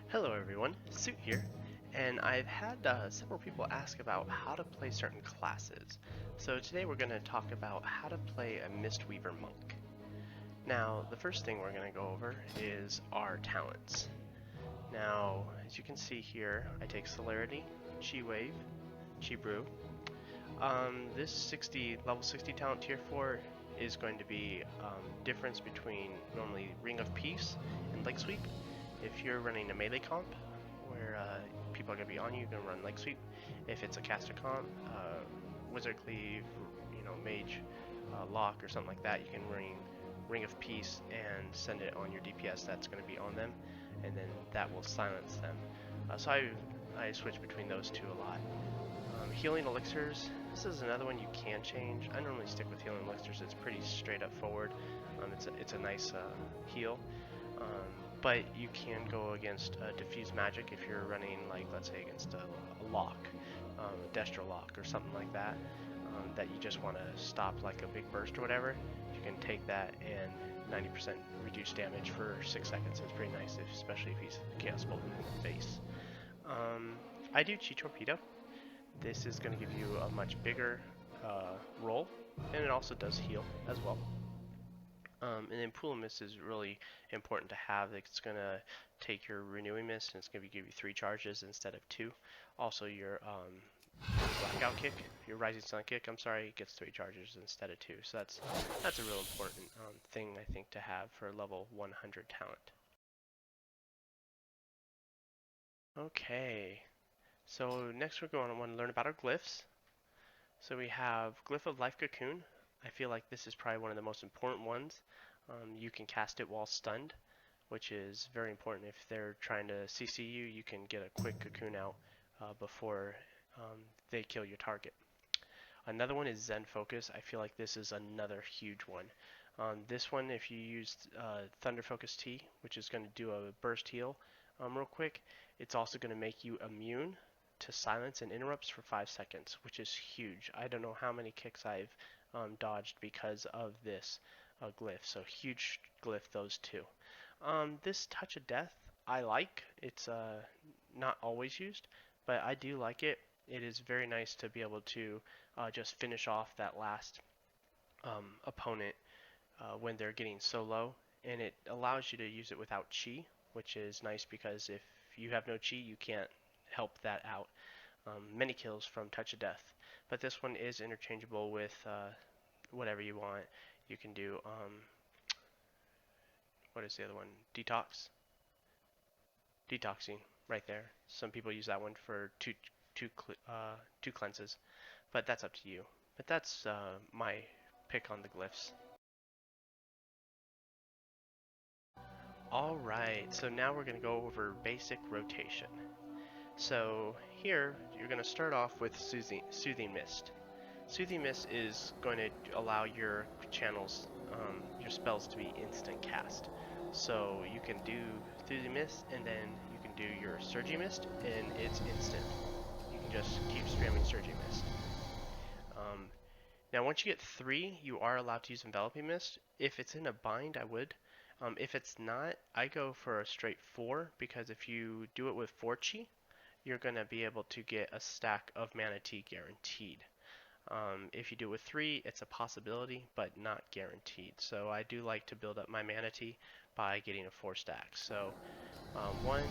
Hello everyone, Suit here, and I've had several people ask about how to play certain classes. So today we're going to talk about how to play a Mistweaver Monk. Now, the first thing we're going to go over is our talents. Now, as you can see here, I take Celerity, Chi Wave, Chi Brew. This level 60 talent tier 4 is going to be difference between normally Ring of Peace and Leg Sweep. If you're running a melee comp, where people are going to be on you, you're going to run Leg Sweep. If it's a caster comp, Wizard Cleave, Mage Lock or something like that, you can Ring of Peace and send it on your DPS that's going to be on them, and then that will silence them. So I switch between those two a lot. Healing Elixirs, this is another one you can change. I normally stick with Healing Elixirs, it's pretty straight up forward. It's a nice heal. But you can go against Diffuse Magic if you're running, like, let's say against a lock, a Destro lock or something like that, that you just want to stop like a big burst or whatever. You can take that and 90% reduce damage for 6 seconds. It's pretty nice, especially if he's Chaos Bolt in the face. I do Chi Torpedo. This is going to give you a much bigger roll, and it also does heal as well. And then Pool of Mist is really important to have. It's going to take your Renewing Mist and it's going to give you 3 charges instead of 2. Also your Blackout Kick, your Rising Sun Kick, I'm sorry, gets 3 charges instead of 2. So that's a real important thing, I think, to have for level 100 talent. Okay, so next we're going to want to learn about our glyphs. So we have Glyph of Life Cocoon. I feel like this is probably one of the most important ones. You can cast it while stunned, which is very important. If they're trying to CC you, you can get a quick cocoon out before they kill your target. Another one is Zen Focus. I feel like this is another huge one. This one, if you use Thunder Focus T, which is going to do a burst heal real quick, it's also going to make you immune to silence and interrupts for 5 seconds, which is huge. I don't know how many kicks I've dodged because of this glyph. So huge glyph, those two. This Touch of Death, I like. It's not always used, but I do like it. It is very nice to be able to just finish off that last opponent when they're getting so low, and it allows you to use it without chi, which is nice because if you have no chi, you can't help that out. Many kills from Touch of Death, but this one is interchangeable with whatever you want. You can do what is the other one? Detoxing, right there. Some people use that one for two cleanses, but that's up to you. But that's my pick on the glyphs. Alright, so now we're going to go over basic rotation. So here, you're going to start off with Soothing Mist. Soothing Mist is going to allow your channels, your spells to be instant cast. So you can do Soothing Mist and then you can do your Surging Mist and it's instant. You can just keep spamming Surging Mist. Now once you get 3, you are allowed to use Enveloping Mist. If it's in a bind, I would. If it's not, I go for a straight 4 because if you do it with 4 Chi, you're going to be able to get a stack of Mana Tea guaranteed. If you do it with 3, it's a possibility, but not guaranteed. So I do like to build up my Mana Tea by getting a 4 stack. So 1,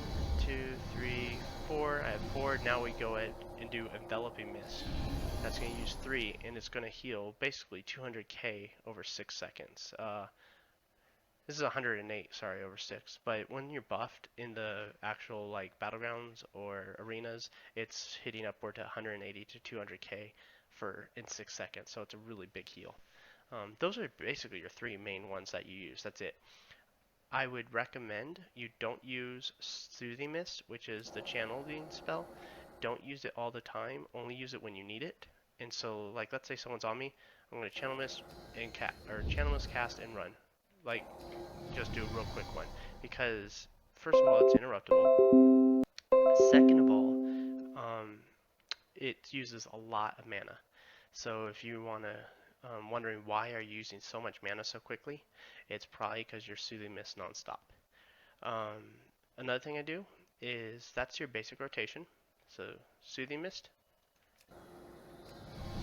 2, 3, 4. I have 4. Now we go ahead and do Enveloping Mist. That's going to use 3, and it's going to heal basically 200k over 6 seconds. This is 108, sorry, over 6. But when you're buffed in the actual like battlegrounds or arenas, it's hitting upward to 180 to 200k in 6 seconds. So it's a really big heal. Those are basically your 3 main ones that you use. That's it. I would recommend you don't use Soothing Mist, which is the channeling spell. Don't use it all the time. Only use it when you need it. And so, like, let's say someone's on me, I'm going to Channel Mist and Channel Mist, cast, and run. Like, just do a real quick one. Because, first of all, it's interruptible. Second of all, it uses a lot of mana. So if you want to, wondering why are you using so much mana so quickly, it's probably because you're Soothing Mist nonstop. Another thing I do is that's your basic rotation. So Soothing Mist,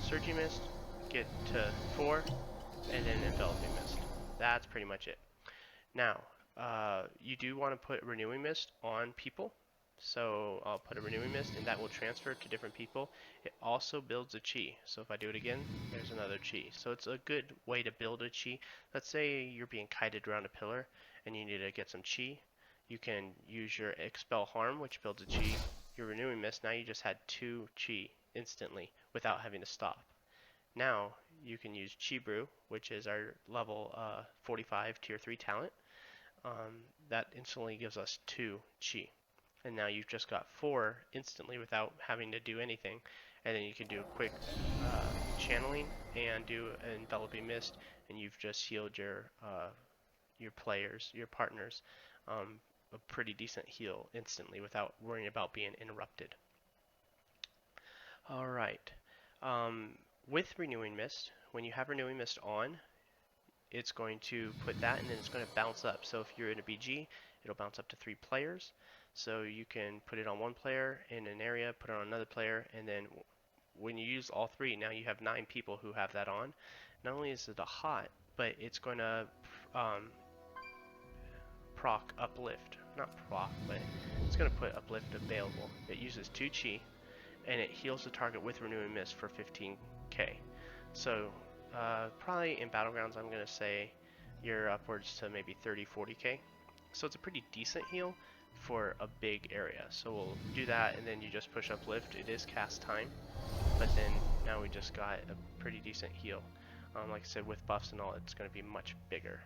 Surging Mist, get to 4, and then Enveloping Mist. That's pretty much it. Now, you do want to put Renewing Mist on people. So I'll put a Renewing Mist, and that will transfer to different people. It also builds a chi. So if I do it again, there's another chi. So it's a good way to build a chi. Let's say you're being kited around a pillar, and you need to get some chi. You can use your Expel Harm, which builds a chi. Your Renewing Mist, now you just had 2 chi instantly without having to stop. Now you can use Chi Brew, which is our level 45 tier 3 talent. That instantly gives us 2 chi. And now you've just got 4 instantly without having to do anything. And then you can do a quick channeling and do an enveloping mist, and you've just healed your players, your partners, a pretty decent heal instantly without worrying about being interrupted. All right. With Renewing Mist, when you have Renewing Mist on, it's going to put that and then it's going to bounce up. So if you're in a BG, it'll bounce up to 3 players. So you can put it on one player in an area, put it on another player, and then when you use all 3, now you have 9 people who have that on. Not only is it a hot, but it's going to proc uplift. Not proc, but it's going to put uplift available. It uses 2 chi, and it heals the target with Renewing Mist for 15k. So probably in Battlegrounds, I'm going to say you're upwards to maybe 30-40k. So it's a pretty decent heal for a big area. So we'll do that, and then you just push uplift. It is cast time, but then now we just got a pretty decent heal. Like I said, with buffs and all, it's going to be much bigger.